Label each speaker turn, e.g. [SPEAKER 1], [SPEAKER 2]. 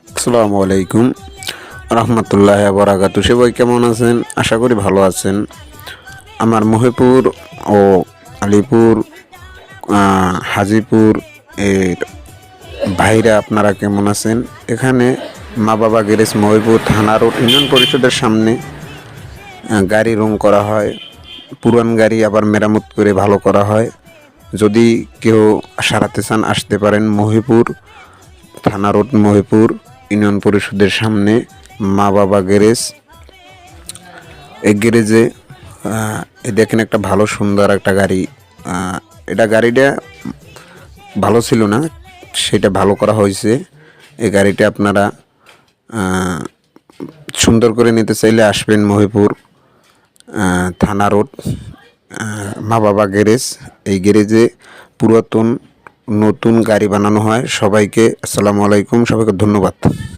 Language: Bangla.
[SPEAKER 1] আসসালামু আলাইকুম রহমতুল্লাহ বরাকাতু। সবাই কেমন আছেন? আশা করি ভালো আছেন। আমার মহিপুর ও আলিপুর হাজিপুর এর ভাইরা আপনারা কেমন আছেন? এখানে মা বাবা গ্যারেজ মহিপুর থানা রোড ইউনিয়ন পরিষদের সামনে গাড়ি রং করা হয়। পুরান গাড়ি আবার মেরামত করে ভালো করা হয়। যদি কেউ সারাতে চান আসতে পারেন মহিপুর থানা রোড মহিপুর ইউনিয়ন পরিষদের সামনে মা বাবা গ্যারেজ। এই গ্যারেজে দেখেন একটা ভালো সুন্দর একটা গাড়ি। গাড়িটা ভালো ছিল না, সেটা ভালো করা হয়েছে। এই গাড়িটা আপনারা সুন্দর করে নিতে চাইলে আসবেন মহিপুর থানা রোড মা বাবা গ্যারেজ। এই গ্যারেজে পুরাতন নতুন গাড়ি বানানো হয়। সবাইকে আসসালামু আলাইকুম, সবাইকে ধন্যবাদ।